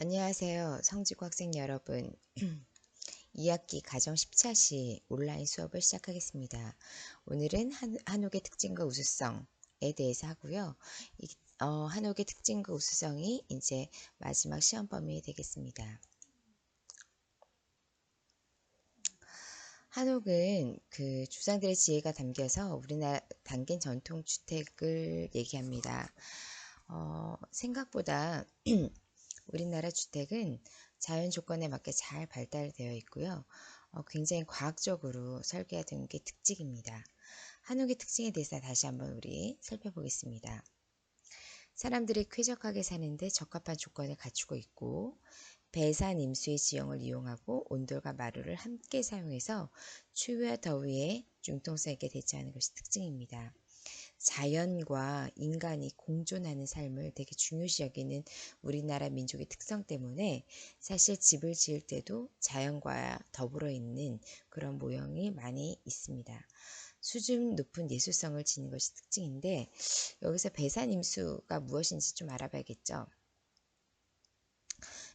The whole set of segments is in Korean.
안녕하세요. 성직고 학생 여러분. 2학기 가정 10차시 온라인 수업을 시작하겠습니다. 오늘은 한옥의 특징과 우수성에 대해서 하고요. 한옥의 특징과 우수성이 이제 마지막 시험 범위 되겠습니다. 한옥은 그 조상들의 지혜가 담겨서 우리나라 당긴 전통주택을 얘기합니다. 생각보다 우리나라 주택은 자연 조건에 맞게 잘 발달되어 있고요. 굉장히 과학적으로 설계가 된 게 특징입니다. 한옥의 특징에 대해서 다시 한번 우리 살펴보겠습니다. 사람들이 쾌적하게 사는데 적합한 조건을 갖추고 있고, 배산 임수의 지형을 이용하고 온돌과 마루를 함께 사용해서 추위와 더위에 융통성 있게 대처하는 것이 특징입니다. 자연과 인간이 공존하는 삶을 되게 중요시 여기는 우리나라 민족의 특성 때문에 사실 집을 지을 때도 자연과 더불어 있는 그런 모형이 많이 있습니다. 수준 높은 예술성을 지닌 것이 특징인데, 여기서 배산임수가 무엇인지 좀 알아봐야겠죠.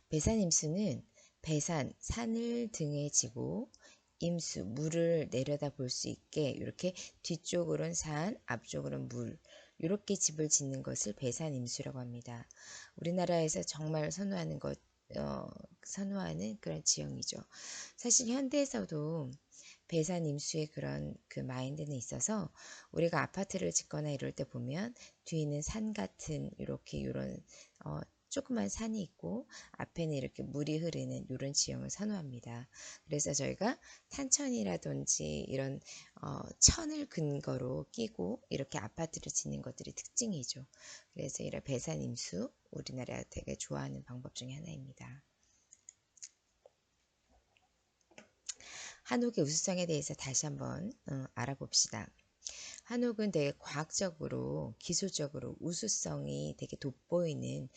배산임수는 배산, 산을 등에 지고 임수, 물을 내려다 볼 수 있게 이렇게 뒤쪽으로는 산, 앞쪽으로는 물, 이렇게 집을 짓는 것을 배산임수라고 합니다. 우리나라에서 정말 선호하는 그런 지형이죠. 사실 현대에서도 배산임수의 그런 그 마인드는 있어서 우리가 아파트를 짓거나 이럴 때 보면 뒤에는 산 같은 이렇게 이런 조그만 산이 있고 앞에는 이렇게 물이 흐르는 이런 지형을 선호합니다. 그래서 저희가 탄천이라든지 이런 천을 근거로 끼고 이렇게 아파트를 짓는 것들이 특징이죠. 그래서 이런 배산임수 우리나라가 되게 좋아하는 방법 중에 하나입니다. 한옥의 우수성에 대해서 다시 한번 알아봅시다. 한옥은 되게 과학적으로 기술적으로 우수성이 되게 돋보이는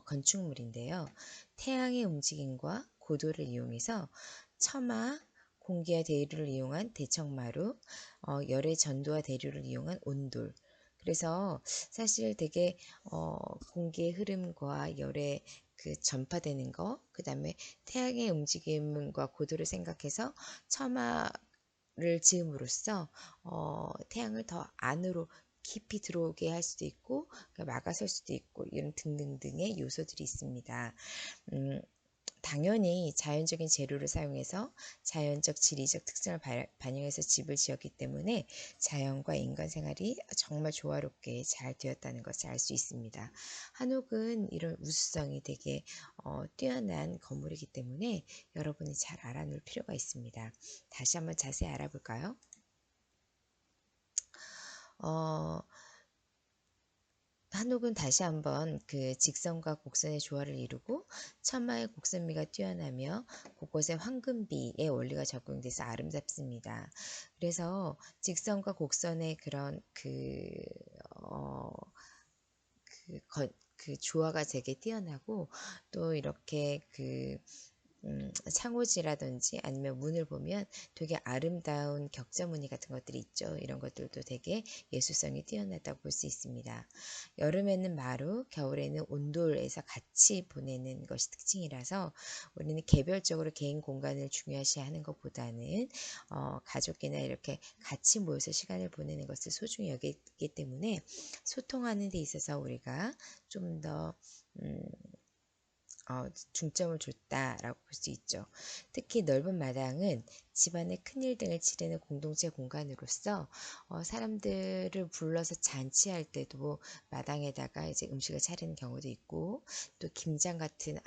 건축물인데요. 태양의 움직임과 고도를 이용해서 처마, 공기와 대류를 이용한 대청마루, 열의 전도와 대류를 이용한 온돌. 그래서 사실 되게 공기의 흐름과 열의 그 전파되는 거, 그 다음에 태양의 움직임과 고도를 생각해서 처마를 지음으로써 태양을 더 안으로 깊이 들어오게 할 수도 있고 막아설 수도 있고 이런 등등등의 요소들이 있습니다. 당연히 자연적인 재료를 사용해서 자연적 지리적 특성을 반영해서 집을 지었기 때문에 자연과 인간 생활이 정말 조화롭게 잘 되었다는 것을 알 수 있습니다. 한옥은 이런 우수성이 되게 뛰어난 건물이기 때문에 여러분이 잘 알아놓을 필요가 있습니다. 다시 한번 자세히 알아볼까요? 한옥은 다시 한번 그 직선과 곡선의 조화를 이루고 천마의 곡선미가 뛰어나며 곳곳에 황금비의 원리가 적용돼서 아름답습니다. 그래서 직선과 곡선의 그런 그 조화가 되게 뛰어나고 또 이렇게 창호지라든지 아니면 문을 보면 되게 아름다운 격자무늬 같은 것들이 있죠. 이런 것들도 되게 예술성이 뛰어나다고 볼 수 있습니다. 여름에는 마루, 겨울에는 온돌에서 같이 보내는 것이 특징이라서 우리는 개별적으로 개인 공간을 중요시하는 것보다는 가족이나 이렇게 같이 모여서 시간을 보내는 것을 소중히 여기기 때문에 소통하는 데 있어서 우리가 좀더 중점을 줬다라고 볼 수 있죠. 특히 넓은 마당은 집안의 큰일 등을 치르는 공동체 공간으로서 사람들을 불러서 잔치할 때도 마당에다가 이제 음식을 차리는 경우도 있고 또 김장 같은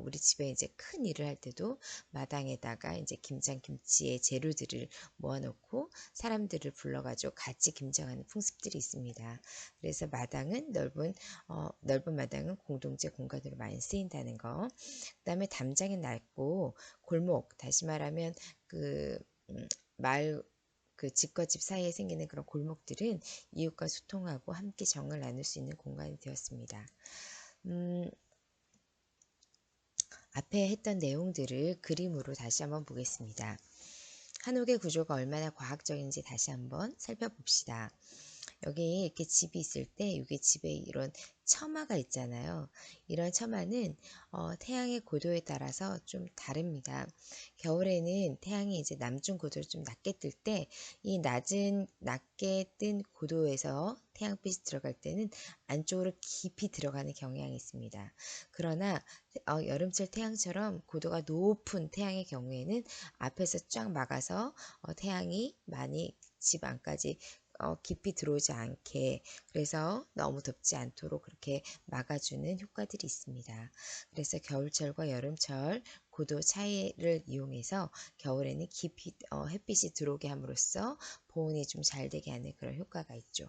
우리 집에 이제 큰 일을 할 때도 마당에다가 이제 김장 김치의 재료들을 모아놓고 사람들을 불러가지고 같이 김장하는 풍습들이 있습니다. 그래서 넓은 마당은 공동체 공간으로 많이 쓰인다는 거. 그 다음에 담장이 넓고 골목, 다시 말하면 마을 집과 집 사이에 생기는 그런 골목들은 이웃과 소통하고 함께 정을 나눌 수 있는 공간이 되었습니다. 앞에 했던 내용들을 그림으로 다시 한번 보겠습니다. 한옥의 구조가 얼마나 과학적인지 다시 한번 살펴봅시다. 여기 이렇게 집이 있을 때 여기 집에 이런 처마가 있잖아요. 이런 처마는 태양의 고도에 따라서 좀 다릅니다. 겨울에는 태양이 이제 남중 고도를 좀 낮게 뜰 때 이 낮게 뜬 고도에서 태양빛이 들어갈 때는 안쪽으로 깊이 들어가는 경향이 있습니다. 그러나 여름철 태양처럼 고도가 높은 태양의 경우에는 앞에서 쫙 막아서 태양이 많이 집 안까지 깊이 들어오지 않게, 그래서 너무 덥지 않도록 그렇게 막아주는 효과들이 있습니다. 그래서 겨울철과 여름철 고도 차이를 이용해서 겨울에는 깊이 햇빛이 들어오게 함으로써 보온이 좀 잘 되게 하는 그런 효과가 있죠.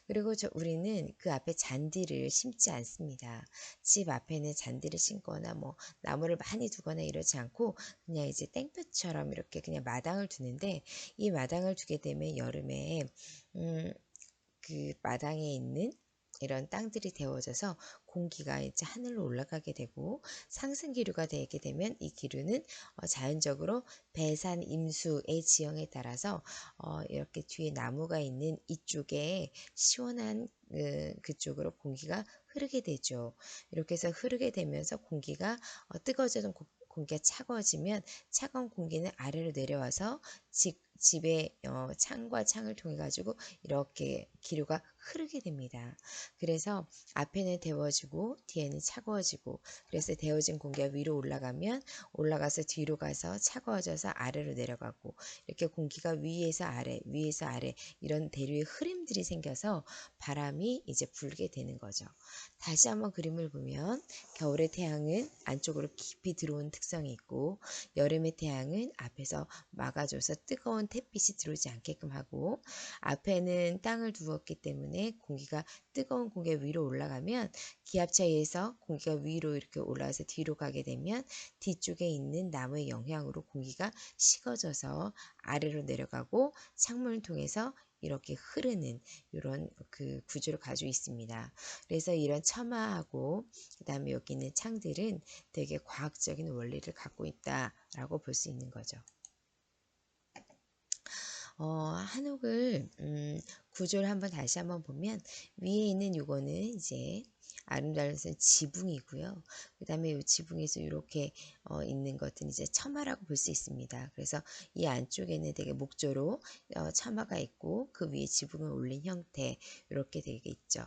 그리고 우리는 그 앞에 잔디를 심지 않습니다. 집 앞에는 잔디를 심거나 뭐 나무를 많이 두거나 이러지 않고 그냥 이제 땡볕처럼 이렇게 그냥 마당을 두는데, 이 마당을 두게 되면 여름에 그 마당에 있는 이런 땅들이 데워져서 공기가 이제 하늘로 올라가게 되고, 상승 기류가 되게 되면 이 기류는 자연적으로 배산 임수의 지형에 따라서 이렇게 뒤에 나무가 있는 이쪽에 시원한 그쪽으로 공기가 흐르게 되죠. 이렇게 해서 흐르게 되면서 공기가 뜨거워지던 공기가 차가워지면 차가운 공기는 아래로 내려와서 집의 창과 창을 통해 가지고 이렇게 기류가 흐르게 됩니다. 그래서 앞에는 데워지고 뒤에는 차가워지고, 그래서 데워진 공기가 위로 올라가서 뒤로 가서 차가워져서 아래로 내려가고, 이렇게 공기가 위에서 아래 이런 대류의 흐름들이 생겨서 바람이 이제 불게 되는 거죠. 다시 한번 그림을 보면 겨울의 태양은 안쪽으로 깊이 들어온 특성이 있고, 여름의 태양은 앞에서 막아줘서 뜨거운 햇빛이 들어오지 않게끔 하고, 앞에는 땅을 두었기 때문에 뜨거운 공기가 위로 올라가면 기압차에 의해서 공기가 위로 이렇게 올라와서 뒤로 가게 되면 뒤쪽에 있는 나무의 영향으로 공기가 식어져서 아래로 내려가고 창문을 통해서 이렇게 흐르는 이런 그 구조를 가지고 있습니다. 그래서 이런 처마하고 그다음에 여기 있는 창들은 되게 과학적인 원리를 갖고 있다라고 볼 수 있는 거죠. 한옥을 구조를 다시 한번 보면, 위에 있는 요거는 이제 아름다운 지붕이고요. 그 다음에 이 지붕에서 이렇게 있는 것은 이제 처마라고 볼 수 있습니다. 그래서 이 안쪽에는 되게 목조로 처마가 있고 그 위에 지붕을 올린 형태 이렇게 되게 있죠.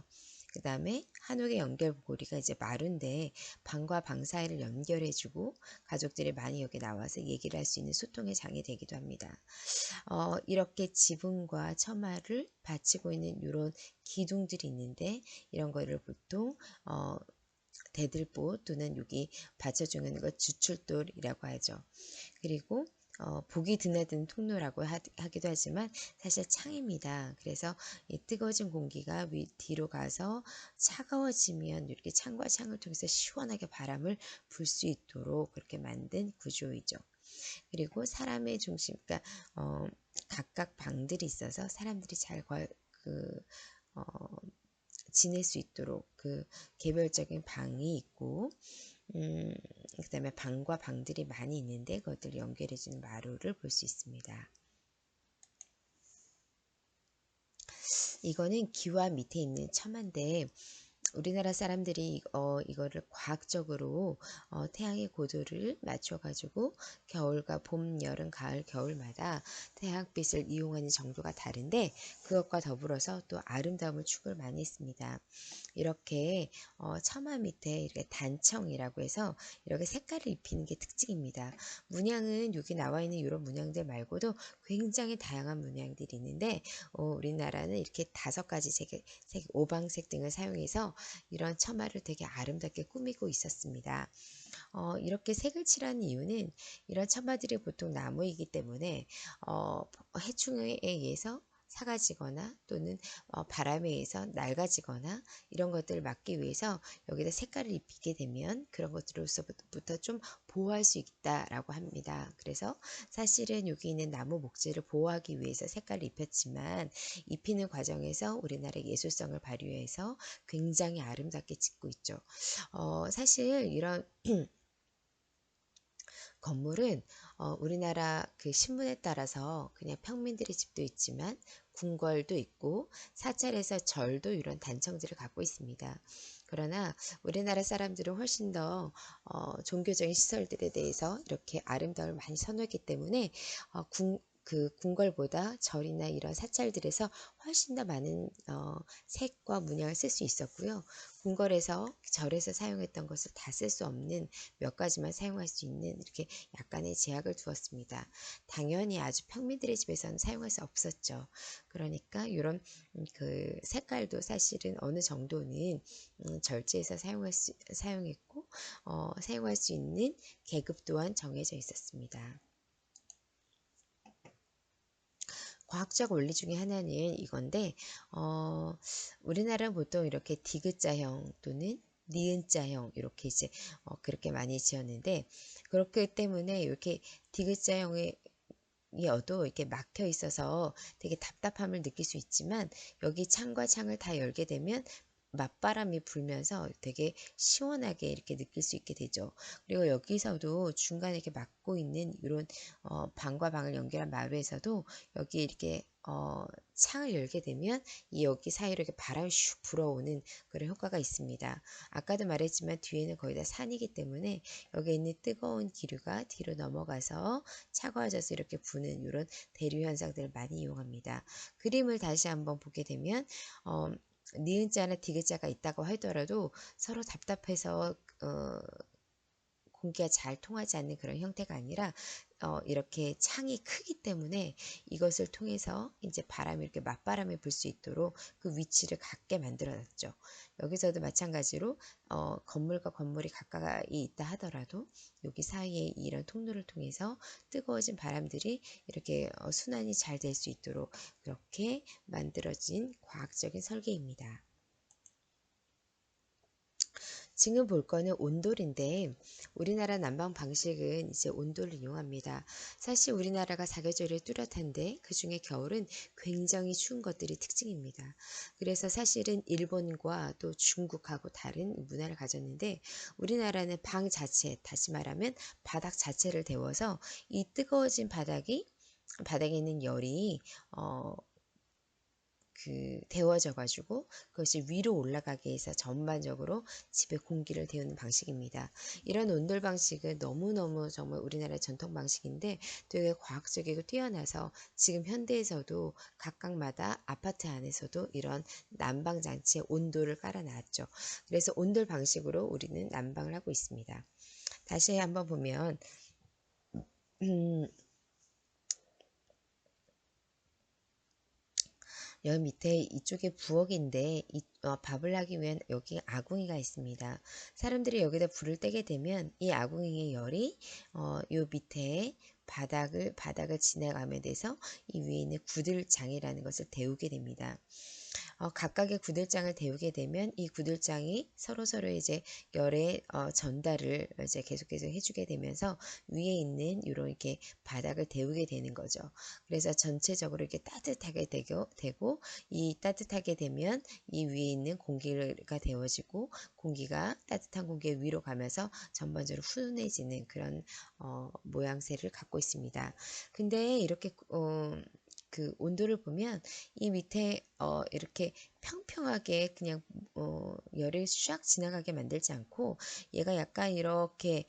그 다음에 한옥의 연결고리가 이제 마루인데 방과 방 사이를 연결해주고 가족들이 많이 여기 나와서 얘기를 할 수 있는 소통의 장이 되기도 합니다. 이렇게 지붕과 처마를 받치고 있는 이런 기둥들이 있는데, 이런 거를 보통 대들보 또는 여기 받쳐주는 것 주출돌이라고 하죠. 그리고 보기 드나드는 통로라고 하기도 하지만 사실 창입니다. 그래서 이 뜨거워진 공기가 뒤로 가서 차가워지면 이렇게 창과 창을 통해서 시원하게 바람을 불 수 있도록 그렇게 만든 구조이죠. 그리고 사람의 중심, 그러니까 각각 방들이 있어서 사람들이 잘 어, 지낼 수 있도록 그 개별적인 방이 있고, 그 다음에 방과 방들이 많이 있는데 그것들을 연결해주는 마루를 볼 수 있습니다. 이거는 기와 밑에 있는 처마인데, 우리나라 사람들이 이거를 과학적으로 태양의 고도를 맞춰가지고 겨울과 봄, 여름, 가을, 겨울마다 태양빛을 이용하는 정도가 다른데, 그것과 더불어서 또 아름다움을 추구를 많이 했습니다. 이렇게 처마 밑에 이렇게 단청이라고 해서 이렇게 색깔을 입히는 게 특징입니다. 문양은 여기 나와 있는 이런 문양들 말고도 굉장히 다양한 문양들이 있는데, 우리나라는 이렇게 5가지 색, 오방색 등을 사용해서 이런 처마를 되게 아름답게 꾸미고 있었습니다. 이렇게 색을 칠하는 이유는 이런 처마들이 보통 나무이기 때문에 해충에 의해서 사가지거나 또는 바람에 의해서 낡아지거나 이런 것들을 막기 위해서 여기다 색깔을 입히게 되면 그런 것들로서부터 좀 보호할 수 있다라고 합니다. 그래서 사실은 여기 있는 나무 목재를 보호하기 위해서 색깔을 입혔지만, 입히는 과정에서 우리나라의 예술성을 발휘해서 굉장히 아름답게 짓고 있죠. 사실 이런 건물은 우리나라 그 신분에 따라서 그냥 평민들의 집도 있지만 궁궐도 있고 사찰에서 절도 이런 단청들을 갖고 있습니다. 그러나 우리나라 사람들은 훨씬 더 종교적인 시설들에 대해서 이렇게 아름다움을 많이 선호했기 때문에 그 궁궐보다 절이나 이런 사찰들에서 훨씬 더 많은 색과 문양을 쓸 수 있었고요. 궁궐에서 절에서 사용했던 것을 다 쓸 수 없는 몇 가지만 사용할 수 있는 이렇게 약간의 제약을 두었습니다. 당연히 아주 평민들의 집에서는 사용할 수 없었죠. 그러니까 이런 그 색깔도 사실은 어느 정도는 절제해서 사용했고 사용할 수 있는 계급 또한 정해져 있었습니다. 과학적 원리 중에 하나는 이건데 우리나라는 보통 이렇게 디귿자형 또는 니은자형 이렇게 이제 그렇게 많이 지었는데 그렇기 때문에 이렇게 디귿자형의 이어도 이렇게 막혀 있어서 되게 답답함을 느낄 수 있지만 여기 창과 창을 다 열게 되면 맞바람이 불면서 되게 시원하게 이렇게 느낄 수 있게 되죠. 그리고 여기서도 중간에 이렇게 막고 있는 이런 방과 방을 연결한 마루에서도 여기 이렇게 창을 열게 되면 이 여기 사이로 이렇게 바람이 슉 불어오는 그런 효과가 있습니다. 아까도 말했지만 뒤에는 거의 다 산이기 때문에 여기 있는 뜨거운 기류가 뒤로 넘어가서 차가워져서 이렇게 부는 이런 대류 현상들을 많이 이용합니다. 그림을 다시 한번 보게 되면 니은자나 디귿자가 있다고 하더라도 서로 답답해서 공기가 잘 통하지 않는 그런 형태가 아니라 이렇게 창이 크기 때문에 이것을 통해서 이제 바람이 이렇게 맞바람이 불 수 있도록 그 위치를 갖게 만들어놨죠. 여기서도 마찬가지로 건물과 건물이 가까이 있다 하더라도 여기 사이에 이런 통로를 통해서 뜨거워진 바람들이 이렇게 순환이 잘 될 수 있도록 그렇게 만들어진 과학적인 설계입니다. 지금 볼 거는 온돌인데 우리나라 난방 방식은 이제 온돌을 이용합니다. 사실 우리나라가 사계절이 뚜렷한데 그중에 겨울은 굉장히 추운 것들이 특징입니다. 그래서 사실은 일본과 또 중국하고 다른 문화를 가졌는데 우리나라는 방 자체, 다시 말하면 바닥 자체를 데워서 이 뜨거워진 바닥에 있는 열이 데워져 가지고 그것이 위로 올라가게 해서 전반적으로 집에 공기를 데우는 방식입니다. 이런 온돌 방식은 너무너무 정말 우리나라의 전통 방식인데 되게 과학적이고 뛰어나서 지금 현대에서도 각각마다 아파트 안에서도 이런 난방 장치에 온돌을 깔아 놨죠. 그래서 온돌 방식으로 우리는 난방을 하고 있습니다. 다시 한번 보면 여기 밑에 이쪽에 부엌인데 밥을 하기 위한 여기 아궁이가 있습니다. 사람들이 여기다 불을 떼게 되면 이 아궁이의 열이 요 밑에 바닥을 지나감에 돼서 이 위에 있는 구들장이라는 것을 데우게 됩니다. 각각의 구들장을 데우게 되면 이 구들장이 서로서로 이제 열의 전달을 이제 계속해서 해주게 되면서 위에 있는 이런 이렇게 바닥을 데우게 되는 거죠. 그래서 전체적으로 이렇게 따뜻하게 되고 이 따뜻하게 되면 이 위에 있는 공기가 데워지고 공기가 따뜻한 공기 위로 가면서 전반적으로 훈훈해지는 그런 모양새를 갖고 있습니다. 근데 이렇게 그 온도를 보면 이 밑에 이렇게 평평하게 그냥 열이 샥 지나가게 만들지 않고 얘가 약간 이렇게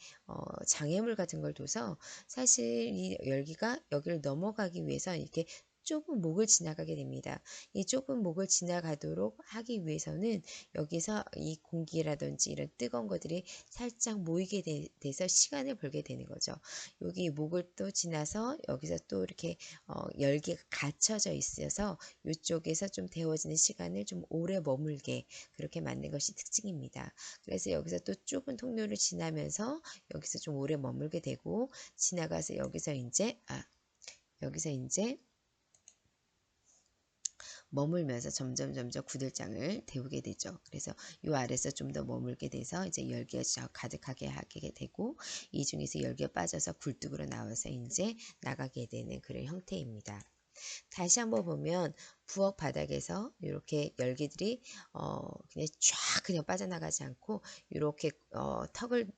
장애물 같은 걸 둬서 사실 이 열기가 여기를 넘어가기 위해서 이렇게 좁은 목을 지나가게 됩니다. 이 좁은 목을 지나가도록 하기 위해서는 여기서 이 공기라든지 이런 뜨거운 것들이 살짝 모이게 돼서 시간을 벌게 되는 거죠. 여기 목을 또 지나서 여기서 또 이렇게 열기가 갇혀져 있어서 이쪽에서 좀 데워지는 시간을 좀 오래 머물게 그렇게 만든 것이 특징입니다. 그래서 여기서 또 좁은 통로를 지나면서 여기서 좀 오래 머물게 되고 지나가서 여기서 이제 머물면서 점점 구들장을 데우게 되죠. 그래서 이 아래서 좀 더 머물게 돼서 이제 열기가 가득하게 하게 되고 이 중에서 열기가 빠져서 굴뚝으로 나와서 이제 나가게 되는 그런 형태입니다. 다시 한번 보면 부엌 바닥에서 이렇게 열기들이 그냥 쫙 그냥 빠져나가지 않고 이렇게 턱을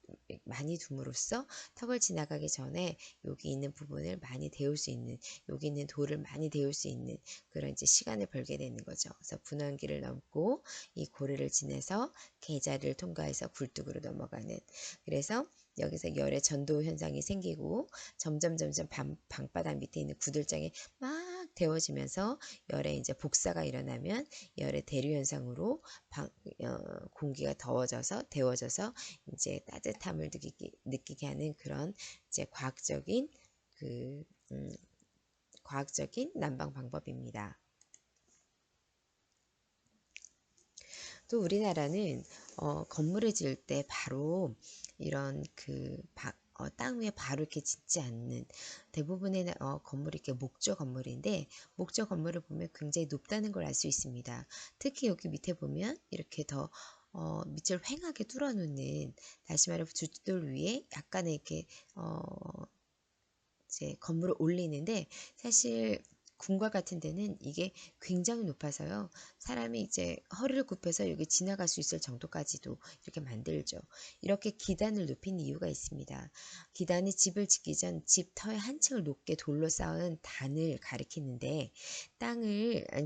많이 둠으로써 턱을 지나가기 전에 여기 있는 부분을 많이 데울 수 있는, 여기 있는 돌을 많이 데울 수 있는 그런 이제 시간을 벌게 되는 거죠. 그래서 분원기를 넘고 이 고리를 지나서 계자를 통과해서 굴뚝으로 넘어가는, 그래서 여기서 열의 전도 현상이 생기고 점점 방바닥 밑에 있는 구들장이 막 데워지면서 열의 이제 복사가 일어나면 열의 대류 현상으로 공기가 더워져서 데워져서 이제 따뜻함을 느끼게 하는 그런 이제 그 과학적인 난방 방법입니다. 또 우리나라는 건물을 지을 때 바로 이런 땅 위에 바로 이렇게 짓지 않는, 대부분의 건물이 이렇게 목조 건물인데, 목조 건물을 보면 굉장히 높다는 걸 알 수 있습니다. 특히 여기 밑에 보면 이렇게 더 밑을 휑하게 뚫어놓는, 다시 말해 주돌 위에 약간의 이렇게 이제 건물을 올리는데, 사실 궁과 같은 데는 이게 굉장히 높아서요. 사람이 이제 허리를 굽혀서 여기 지나갈 수 있을 정도까지도 이렇게 만들죠. 이렇게 기단을 높인 이유가 있습니다. 기단이 집을 짓기 전 집 터의 한 층을 높게 돌로 쌓은 단을 가리키는데,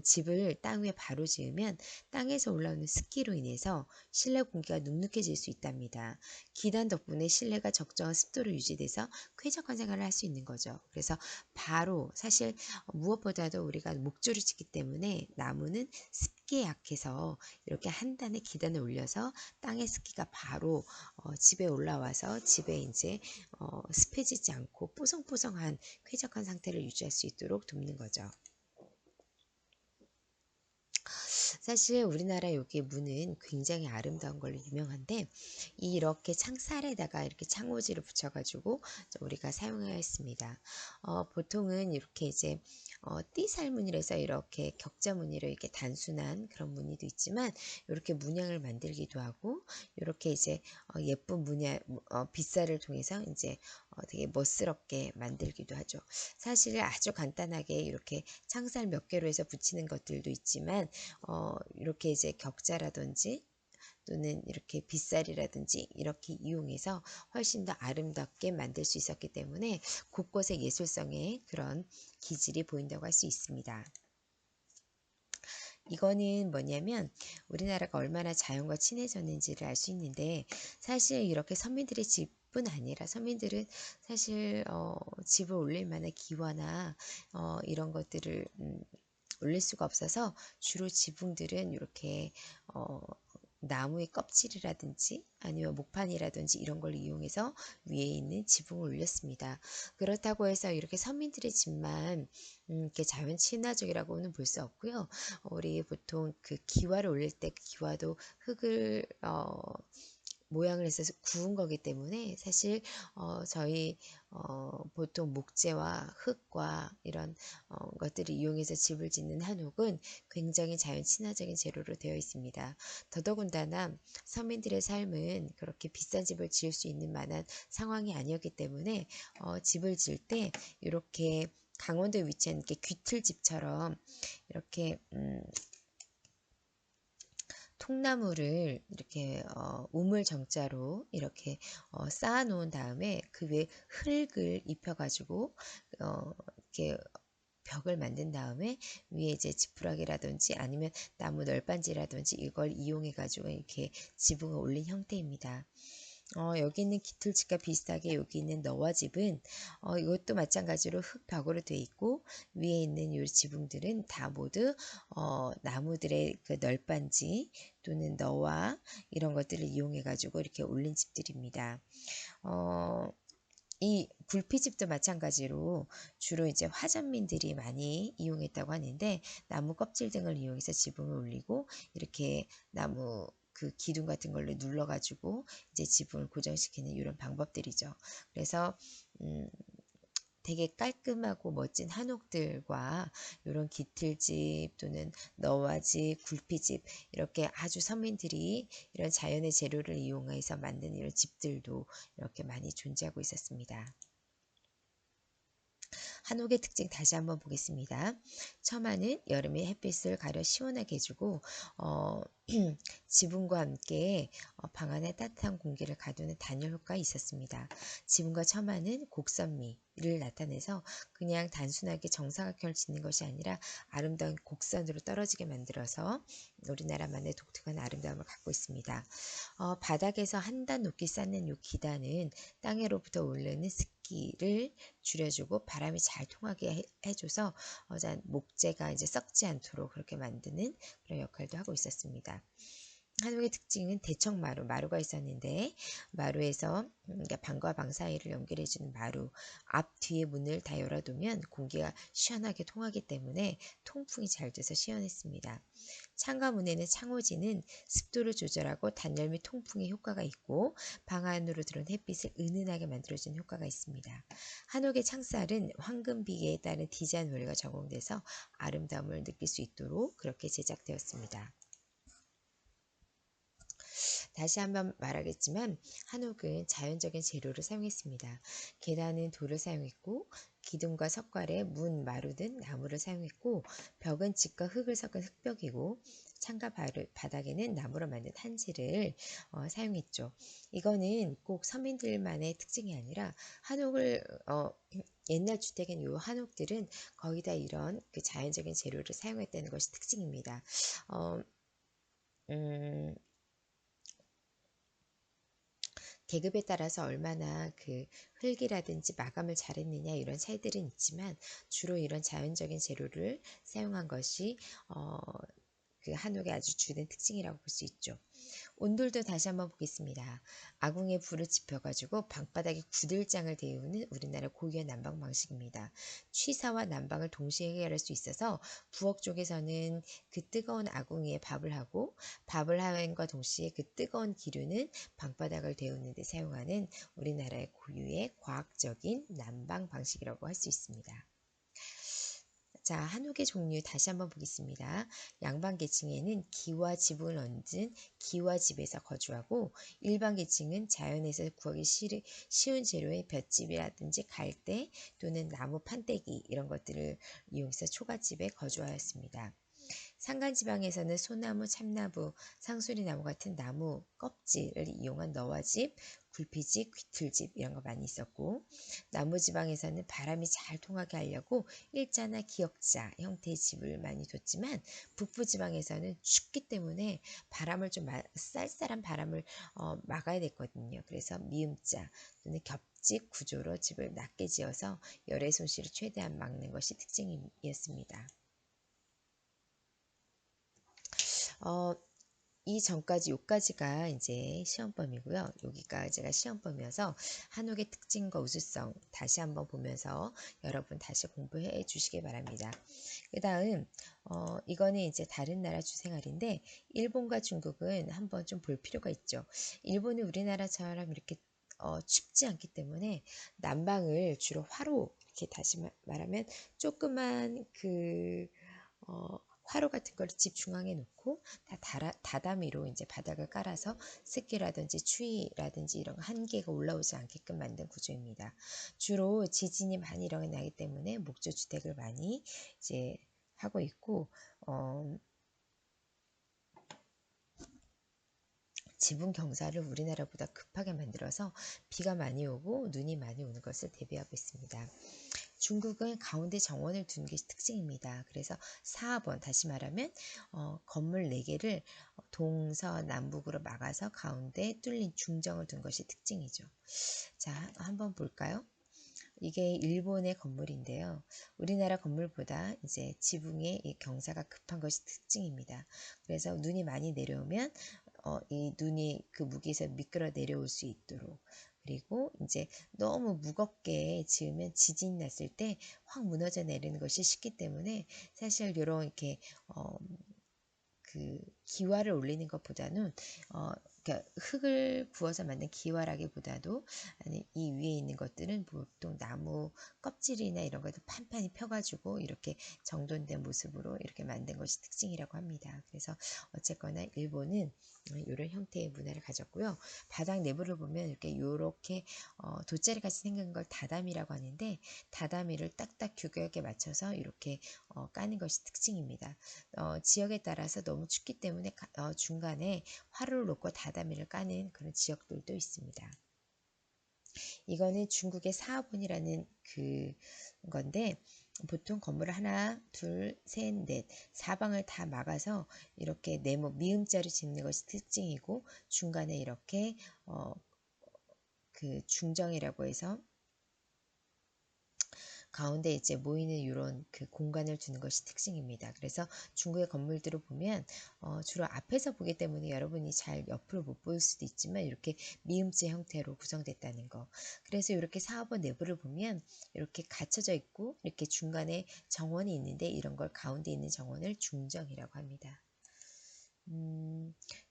집을 땅 위에 바로 지으면 땅에서 올라오는 습기로 인해서 실내 공기가 눅눅해질 수 있답니다. 기단 덕분에 실내가 적정한 습도로 유지돼서 쾌적한 생활을 할 수 있는 거죠. 그래서 바로 사실 무엇보다도 우리가 목조를 짓기 때문에 나무는 습기에 약해서 이렇게 한 단의 기단을 올려서 땅의 습기가 바로 집에 올라와서 집에 이제 습해지지 않고 뽀송뽀송한 쾌적한 상태를 유지할 수 있도록 돕는 거죠. 사실 우리나라 여기 문은 굉장히 아름다운 걸로 유명한데, 이렇게 창살에다가 이렇게 창호지를 붙여가지고 우리가 사용해야 했습니다. 보통은 이렇게 이제 띠살무늬라서 이렇게 격자무늬로 이렇게 단순한 그런 무늬도 있지만, 이렇게 문양을 만들기도 하고, 이렇게 이제 예쁜 빗살을 통해서 이제 되게 멋스럽게 만들기도 하죠. 사실 아주 간단하게 이렇게 창살 몇 개로 해서 붙이는 것들도 있지만, 이렇게 이제 격자라든지 또는 이렇게 빗살이라든지 이렇게 이용해서 훨씬 더 아름답게 만들 수 있었기 때문에 곳곳에 예술성의 그런 기질이 보인다고 할 수 있습니다. 이거는 뭐냐면 우리나라가 얼마나 자연과 친해졌는지를 알 수 있는데, 사실 이렇게 서민들의 집뿐 아니라 서민들은 사실 집을 올릴 만한 기와나 이런 것들을 올릴 수가 없어서 주로 지붕들은 이렇게 나무의 껍질이라든지 아니면 목판이라든지 이런 걸 이용해서 위에 있는 지붕을 올렸습니다. 그렇다고 해서 이렇게 서민들의 집만 이렇게 자연 친화적이라고는 볼 수 없고요. 우리 보통 그 기와를 올릴 때 그 기와도 흙을 모양을 해서 구운 거기 때문에 사실 저희 보통 목재와 흙과 이런 것들을 이용해서 집을 짓는 한옥은 굉장히 자연 친화적인 재료로 되어 있습니다. 더더군다나 서민들의 삶은 그렇게 비싼 집을 지을 수 있는 만한 상황이 아니었기 때문에 집을 지을 때 이렇게 강원도에 위치한 이렇게 귀틀집처럼 이렇게 통나무를 이렇게 우물 정자로 이렇게 쌓아 놓은 다음에 그 위에 흙을 입혀 가지고 이렇게 벽을 만든 다음에 위에 이제 지푸라기라든지 아니면 나무 널빤지라든지 이걸 이용해 가지고 이렇게 지붕을 올린 형태입니다. 여기 있는 기틀집과 비슷하게 여기 있는 너와집은 이것도 마찬가지로 흙벽으로 되어 있고, 위에 있는 이 지붕들은 다 모두 나무들의 그 널빤지 또는 너와 이런 것들을 이용해 가지고 이렇게 올린 집들입니다. 이 굴피집도 마찬가지로 주로 이제 화전민들이 많이 이용했다고 하는데, 나무 껍질 등을 이용해서 지붕을 올리고 이렇게 나무 그 기둥 같은 걸로 눌러가지고 이제 지붕을 고정시키는 이런 방법들이죠. 그래서 되게 깔끔하고 멋진 한옥들과 이런 기틀집 또는 너와집, 굴피집 이렇게 아주 서민들이 이런 자연의 재료를 이용해서 만든 이런 집들도 이렇게 많이 존재하고 있었습니다. 한옥의 특징 다시 한번 보겠습니다. 처마는 여름에 햇빛을 가려 시원하게 해주고 지붕과 함께 방 안에 따뜻한 공기를 가두는 단열 효과가 있었습니다. 지붕과 처마는 곡선미를 나타내서 그냥 단순하게 정사각형을 짓는 것이 아니라 아름다운 곡선으로 떨어지게 만들어서 우리나라만의 독특한 아름다움을 갖고 있습니다. 바닥에서 한 단 높이 쌓는 이 기단은 땅으로부터 오르는 습기를 줄여주고 바람이 잘 통하게 해줘서 목재가 이제 썩지 않도록 그렇게 만드는 그런 역할도 하고 있었습니다. 한옥의 특징은 대청마루, 마루가 있었는데 마루에서 그러니까 방과 방 사이를 연결해주는 마루, 앞 뒤에 문을 다 열어두면 공기가 시원하게 통하기 때문에 통풍이 잘 돼서 시원했습니다. 창과 문에는 창호지는 습도를 조절하고 단열 및 통풍에 효과가 있고 방 안으로 들어온 햇빛을 은은하게 만들어주는 효과가 있습니다. 한옥의 창살은 황금비계에 따른 디자인 원리가 적용돼서 아름다움을 느낄 수 있도록 그렇게 제작되었습니다. 다시 한번 말하겠지만 한옥은 자연적인 재료를 사용했습니다. 계단은 돌을 사용했고 기둥과 석가래, 문, 마루 등 나무를 사용했고 벽은 집과 흙을 섞은 흙벽이고 창과 바닥에는 나무로 만든 한지를 사용했죠. 이거는 꼭 서민들만의 특징이 아니라 한옥을 옛날 주택인 이 한옥들은 거의 다 이런 그 자연적인 재료를 사용했다는 것이 특징입니다. 어, 음, 계급에 따라서 얼마나 그 흙이라든지 마감을 잘했느냐 이런 차이들은 있지만 주로 이런 자연적인 재료를 사용한 것이 그 한옥의 아주 주된 특징이라고 볼 수 있죠. 온돌도 다시 한번 보겠습니다. 아궁이에 불을 지펴가지고 방바닥에 구들장을 데우는 우리나라 고유의 난방 방식입니다. 취사와 난방을 동시에 해결할 수 있어서 부엌 쪽에서는 그 뜨거운 아궁이에 밥을 하고 밥을 함과 동시에 그 뜨거운 기류는 방바닥을 데우는 데 사용하는 우리나라의 고유의 과학적인 난방 방식이라고 할 수 있습니다. 자, 한옥의 종류 다시 한번 보겠습니다. 양반 계층에는 기와 집을 얻은 기와 집에서 거주하고 일반 계층은 자연에서 구하기 쉬운 재료의 볏집이라든지 갈대 또는 나무 판때기 이런 것들을 이용해서 초가집에 거주하였습니다. 산간지방에서는 소나무, 참나무, 상수리나무 같은 나무 껍질을 이용한 너와집, 굴피집, 귀틀집 이런 거 많이 있었고 남부지방에서는 바람이 잘 통하게 하려고 일자나 기역자 형태의 집을 많이 뒀지만 북부지방에서는 춥기 때문에 바람을 좀 쌀쌀한 바람을 막아야 됐거든요. 그래서 미음자 또는 겹집 구조로 집을 낮게 지어서 열의 손실을 최대한 막는 것이 특징이었습니다. 이 전까지 요까지가 이제 시험범이고요. 여기까지가 시험범이어서 한옥의 특징과 우수성 다시 한번 보면서 여러분 다시 공부해 주시기 바랍니다. 그 다음 이거는 이제 다른 나라 주생활인데 일본과 중국은 한번 좀 볼 필요가 있죠. 일본은 우리나라처럼 이렇게 춥지 않기 때문에 난방을 주로 화로 이렇게 다시 말하면 조그만 화로 같은 걸 집 중앙에 놓고 다다미로 이제 바닥을 깔아서 습기라든지 추위라든지 이런 한계가 올라오지 않게끔 만든 구조입니다. 주로 지진이 많이 일어나기 때문에 목조 주택을 많이 이제 하고 있고 지붕 경사를 우리나라보다 급하게 만들어서 비가 많이 오고 눈이 많이 오는 것을 대비하고 있습니다. 중국은 가운데 정원을 두는 게 특징입니다. 그래서 사업원, 다시 말하면 건물 4개를 동서남북으로 막아서 가운데 뚫린 중정을 둔 것이 특징이죠. 자, 한번 볼까요? 이게 일본의 건물인데요. 우리나라 건물보다 이제 지붕의 이 경사가 급한 것이 특징입니다. 그래서 눈이 많이 내려오면 이 눈이 그 무게에서 미끄러 내려올 수 있도록 그리고 이제 너무 무겁게 지으면 지진이 났을 때 확 무너져 내리는 것이 쉽기 때문에 사실 이런 이렇게 그 기와를 올리는 것보다는 그러니까 흙을 부어서 만든 기와라기보다도 아니 이 위에 있는 것들은 보통 나무 껍질이나 이런 것들 판판히 펴가지고 이렇게 정돈된 모습으로 이렇게 만든 것이 특징이라고 합니다. 그래서 어쨌거나 일본은 이런 형태의 문화를 가졌고요. 바닥 내부를 보면 이렇게 요렇게 돗자리 같이 생긴 걸 다다미라고 하는데 다다미를 딱딱 규격에 맞춰서 이렇게 까는 것이 특징입니다. 지역에 따라서 너무 춥기 때문에 중간에 화로를 놓고 다다미를 까는 그런 지역들도 있습니다. 이거는 중국의 사업원이라는 그 건데 보통 건물을 하나, 둘, 셋, 넷, 사방을 다 막아서 이렇게 네모 미음자로 짓는 것이 특징이고 중간에 이렇게 그 중정이라고 해서 가운데 이제 모이는 이런 그 공간을 두는 것이 특징입니다. 그래서 중국의 건물들을 보면 주로 앞에서 보기 때문에 여러분이 잘 옆으로 못 볼 수도 있지만 이렇게 미음자 형태로 구성됐다는 거. 그래서 이렇게 사업원 내부를 보면 이렇게 갇혀져 있고 이렇게 중간에 정원이 있는데 이런 걸 가운데 있는 정원을 중정이라고 합니다.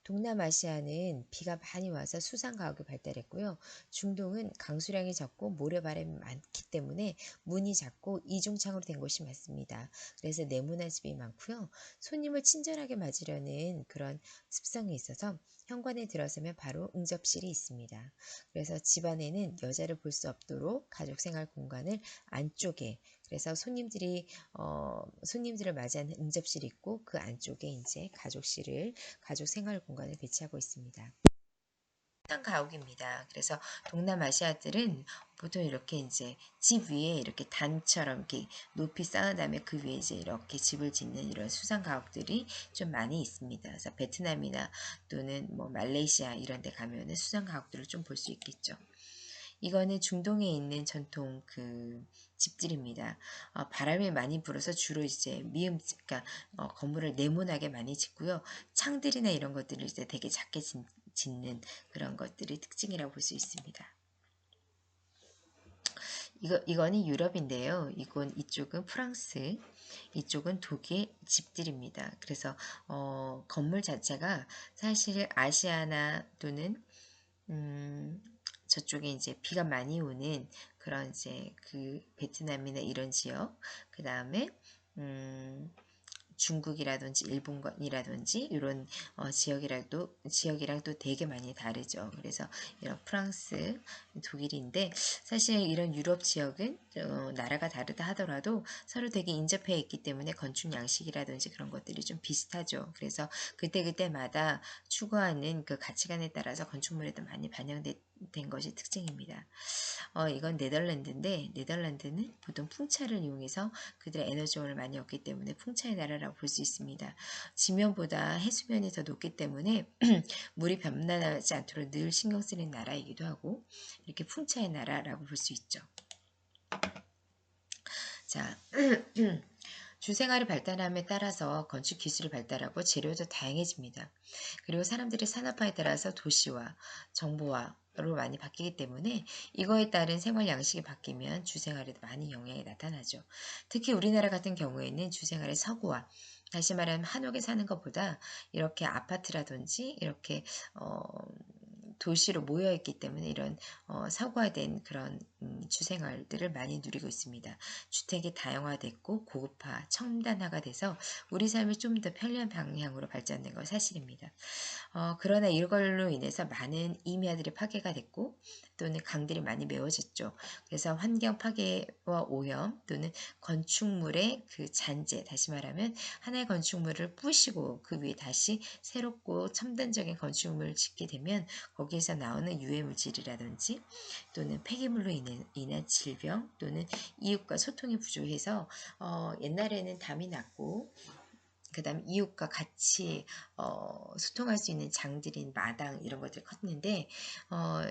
동남아시아는 비가 많이 와서 수상가옥이 발달했고요. 중동은 강수량이 적고 모래바람이 많기 때문에 문이 작고 이중창으로 된 곳이 많습니다. 그래서 네모난 집이 많고요. 손님을 친절하게 맞으려는 그런 습성이 있어서 현관에 들어서면 바로 응접실이 있습니다. 그래서 집안에는 여자를 볼 수 없도록 가족생활 공간을 안쪽에 그래서 손님들을 맞이하는 응접실이 있고 그 안쪽에 이제 가족 생활 공간을 배치하고 있습니다. 식당 가옥입니다. 그래서 동남아시아들은 보통 이렇게 이제 집 위에 이렇게 단처럼 이렇게 높이 쌓은 다음에 그 위에 이제 이렇게 집을 짓는 이런 수상 가옥들이 좀 많이 있습니다. 그래서 베트남이나 또는 뭐 말레이시아 이런 데 가면은 수상 가옥들을 좀 볼 수 있겠죠. 이거는 중동에 있는 전통 그 집들입니다. 바람이 많이 불어서 주로 이제 그러니까 건물을 네모나게 많이 짓고요. 창들이나 이런 것들을 이제 되게 작게 짓는 그런 것들이 특징이라고 볼 수 있습니다. 이거는 유럽인데요. 이쪽은 프랑스, 이쪽은 독일 집들입니다. 그래서 건물 자체가 사실 아시아나 또는 저쪽에 이제 비가 많이 오는 그런 이제 그 베트남이나 이런 지역, 그 다음에 중국이라든지 일본이라든지 이런 지역이랑 또 되게 많이 다르죠. 그래서 이런 프랑스, 독일인데 사실 이런 유럽 지역은 나라가 다르다 하더라도 서로 되게 인접해 있기 때문에 건축 양식이라든지 그런 것들이 좀 비슷하죠. 그래서 그때그때마다 추구하는 그 가치관에 따라서 건축물에도 많이 반영된 것이 특징입니다. 이건 네덜란드인데 네덜란드는 보통 풍차를 이용해서 그들의 에너지원을 많이 얻기 때문에 풍차의 나라라고 볼 수 있습니다. 지면보다 해수면이 더 높기 때문에 물이 변난하지 않도록 늘 신경 쓰는 나라이기도 하고 이렇게 풍차의 나라라고 볼 수 있죠. 자, 주생활이 발달함에 따라서 건축 기술이 발달하고 재료도 다양해집니다. 그리고 사람들의 산업화에 따라서 도시화, 정보화로 많이 바뀌기 때문에 이거에 따른 생활 양식이 바뀌면 주생활에도 많이 영향이 나타나죠. 특히 우리나라 같은 경우에는 주생활의 서구화, 다시 말하면 한옥에 사는 것보다 이렇게 아파트라든지 이렇게 도시로 모여있기 때문에 이런 서구화된 그런 주생활들을 많이 누리고 있습니다. 주택이 다양화됐고 고급화, 첨단화가 돼서 우리 삶이 좀 더 편리한 방향으로 발전된 건 사실입니다. 그러나 이걸로 인해서 많은 임야들이 파괴가 됐고 또는 강들이 많이 메워졌죠. 그래서 환경 파괴와 오염 또는 건축물의 그 잔재, 다시 말하면 하나의 건축물을 부시고 그 위에 다시 새롭고 첨단적인 건축물을 짓게 되면 거기에서 나오는 유해물질이라든지 또는 폐기물로 인한 질병 또는 이웃과 소통이 부족해서 옛날에는 담이 났고 그 다음 이웃과 같이 소통할 수 있는 장들인 마당 이런 것들이 컸는데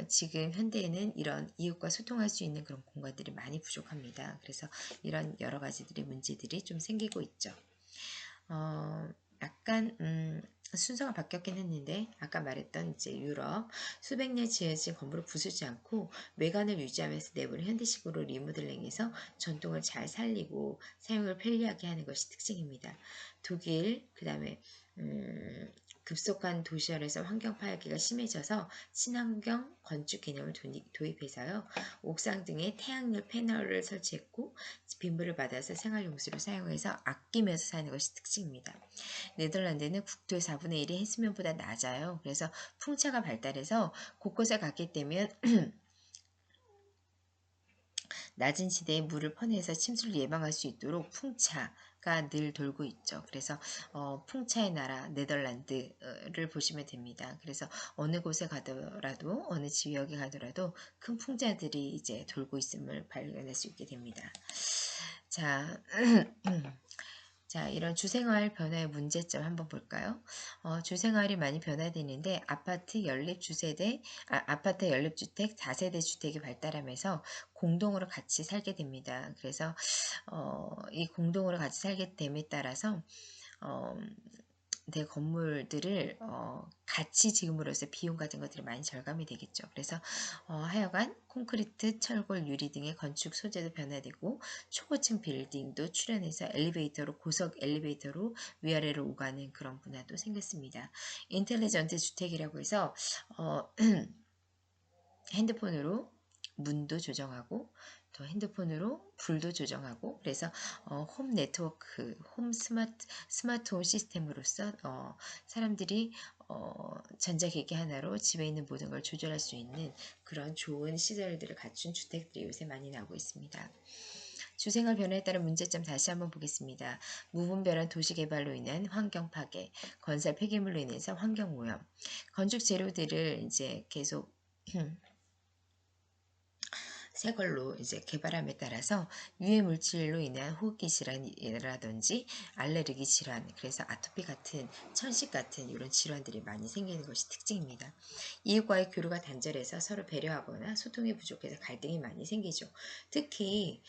지금 현대에는 이런 이웃과 소통할 수 있는 그런 공간들이 많이 부족합니다. 그래서 이런 여러 가지들의 문제들이 좀 생기고 있죠. 약간 순서가 바뀌었긴 했는데 아까 말했던 이제 유럽 수백 년 지어진 건물을 부수지 않고 외관을 유지하면서 내부를 현대식으로 리모델링해서 전통을 잘 살리고 사용을 편리하게 하는 것이 특징입니다. 독일 그 다음에 급속한 도시열에서 환경 파괴가 심해져서 친환경 건축 개념을 도입해서요. 옥상 등에 태양열 패널을 설치했고 빈부를 받아서 생활용수로 사용해서 아끼면서 사는 것이 특징입니다. 네덜란드는 국토의 4분의 1이 해수면보다 낮아요. 그래서 풍차가 발달해서 곳곳에 갔기 때문에 낮은 지대에 물을 퍼내서 침수를 예방할 수 있도록 풍차가 늘 돌고 있죠. 그래서 풍차의 나라 네덜란드를 보시면 됩니다. 그래서 어느 곳에 가더라도 어느 지역에 가더라도 큰 풍차들이 이제 돌고 있음을 발견할 수 있게 됩니다. 자, 자, 이런 주생활 변화의 문제점 한번 볼까요? 주생활이 많이 변화되는데 아파트 연립주택, 다세대 주택이 발달하면서 공동으로 같이 살게 됩니다. 그래서 이 공동으로 같이 살게 됨에 따라서 내 건물들을 같이 지음으로써 비용 같은 것들이 많이 절감이 되겠죠. 그래서 하여간 콘크리트, 철골, 유리 등의 건축 소재도 변화되고 초고층 빌딩도 출현해서 고속 엘리베이터로 위아래로 오가는 그런 문화도 생겼습니다. 인텔리전트 주택이라고 해서 핸드폰으로 문도 조정하고 또 핸드폰으로 불도 조정하고 그래서 홈 네트워크, 스마트홈 시스템으로서 사람들이 전자기기 하나로 집에 있는 모든 걸 조절할 수 있는 그런 좋은 시설들을 갖춘 주택들이 요새 많이 나오고 있습니다. 주생활 변화에 따른 문제점 다시 한번 보겠습니다. 무분별한 도시개발로 인한 환경 파괴, 건설 폐기물로 인해서 환경 오염, 건축 재료들을 이제 계속 새 걸로 이제 개발함에 따라서 유해 물질로 인한 호흡기 질환이라든지 알레르기 질환, 그래서 아토피 같은 천식 같은 이런 질환들이 많이 생기는 것이 특징입니다. 이웃과의 교류가 단절해서 서로 배려하거나 소통이 부족해서 갈등이 많이 생기죠. 특히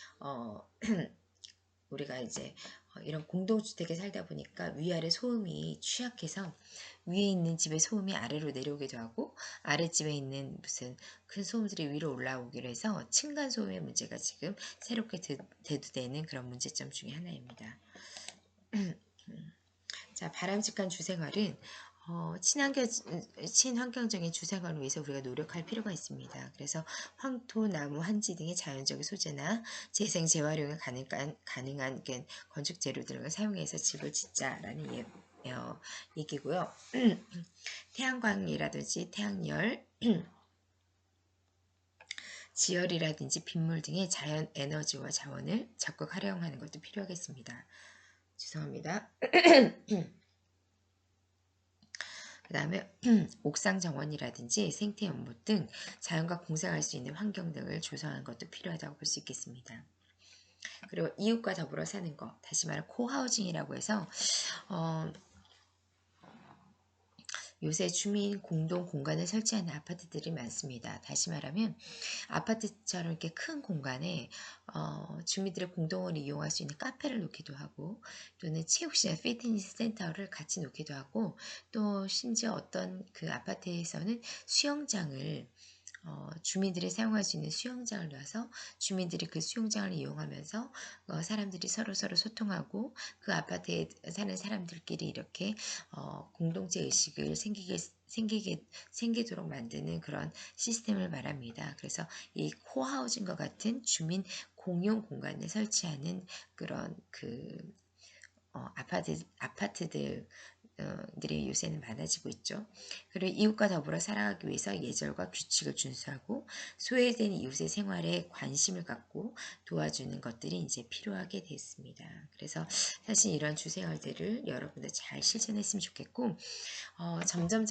우리가 이제 이런 공동주택에 살다 보니까 위아래 소음이 취약해서 위에 있는 집의 소음이 아래로 내려오기도 하고 아랫집에 있는 무슨 큰 소음들이 위로 올라오기로 해서 층간소음의 문제가 지금 새롭게 대두되는 그런 문제점 중에 하나입니다. 자, 바람직한 주생활은 친환경적인 주생활을 위해서 우리가 노력할 필요가 있습니다. 그래서 황토, 나무, 한지 등의 자연적 소재나 재생 재활용이 가능한 건축 재료들을 사용해서 집을 짓자라는 얘기고요. 태양광이라든지 태양열, 지열이라든지 빗물 등의 자연 에너지와 자원을 적극 활용하는 것도 필요하겠습니다. 죄송합니다. 그 다음에 옥상 정원이라든지 생태 연못 등 자연과 공생할 수 있는 환경 등을 조성하는 것도 필요하다고 볼 수 있겠습니다. 그리고 이웃과 더불어 사는 것, 다시 말해 코하우징이라고 해서 요새 주민 공동 공간을 설치하는 아파트들이 많습니다. 다시 말하면 아파트처럼 이렇게 큰 공간에 주민들의 공동을 이용할 수 있는 카페를 놓기도 하고 또는 체육시설, 피트니스 센터를 같이 놓기도 하고 또 심지어 어떤 그 아파트에서는 수영장을 주민들이 사용할 수 있는 수영장을 놔서 주민들이 그 수영장을 이용하면서 사람들이 서로 소통하고 그 아파트에 사는 사람들끼리 이렇게 공동체 의식을 생기도록 만드는 그런 시스템을 말합니다. 그래서 이 코하우징과 같은 주민 공용 공간을 설치하는 그런 아파트들 들이 요새는 많아지고 있죠. 그리고 이웃과 더불어 살아가기 위해서 예절과 규칙을 준수하고 소외된 이웃의 생활에 관심을 갖고 도와주는 것들이 이제 필요하게 됐습니다. 그래서 사실 이런 주생활들을 여러분들 잘 실천했으면 좋겠고 점점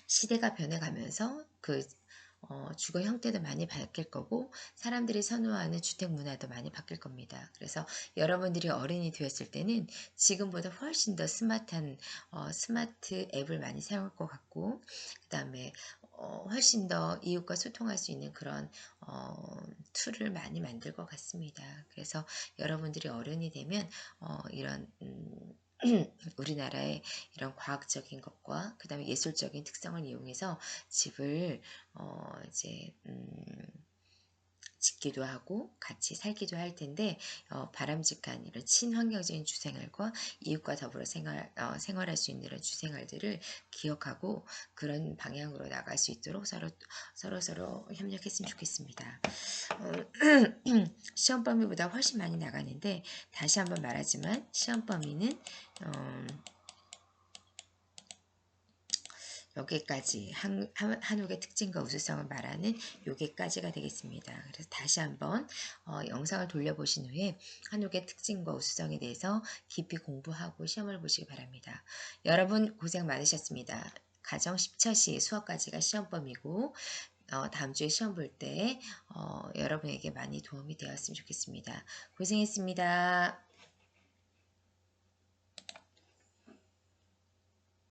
시대가 변해가면서 주거 형태도 많이 바뀔 거고 사람들이 선호하는 주택 문화도 많이 바뀔 겁니다. 그래서 여러분들이 어른이 되었을 때는 지금보다 훨씬 더 스마트한 스마트 앱을 많이 사용할 것 같고 그 다음에 훨씬 더 이웃과 소통할 수 있는 그런 툴을 많이 만들 것 같습니다. 그래서 여러분들이 어른이 되면 이런 우리나라의 이런 과학적인 것과 그 다음에 예술적인 특성을 이용해서 집을 이제 짓기도 하고 같이 살기도 할 텐데 바람직한 이런 친환경적인 주생활과 이웃과 더불어 생활할 수 있는 이런 주생활들을 기억하고 그런 방향으로 나갈 수 있도록 서로 협력했으면 좋겠습니다. 시험 범위보다 훨씬 많이 나가는데 다시 한번 말하지만 시험 범위는 여기까지 한옥의 특징과 우수성을 말하는 여기까지가 되겠습니다. 그래서 다시 한번 영상을 돌려보신 후에 한옥의 특징과 우수성에 대해서 깊이 공부하고 시험을 보시기 바랍니다. 여러분 고생 많으셨습니다. 가정 10처시 수업까지가 시험범위고 다음 주에 시험 볼 때 여러분에게 많이 도움이 되었으면 좋겠습니다. 고생했습니다.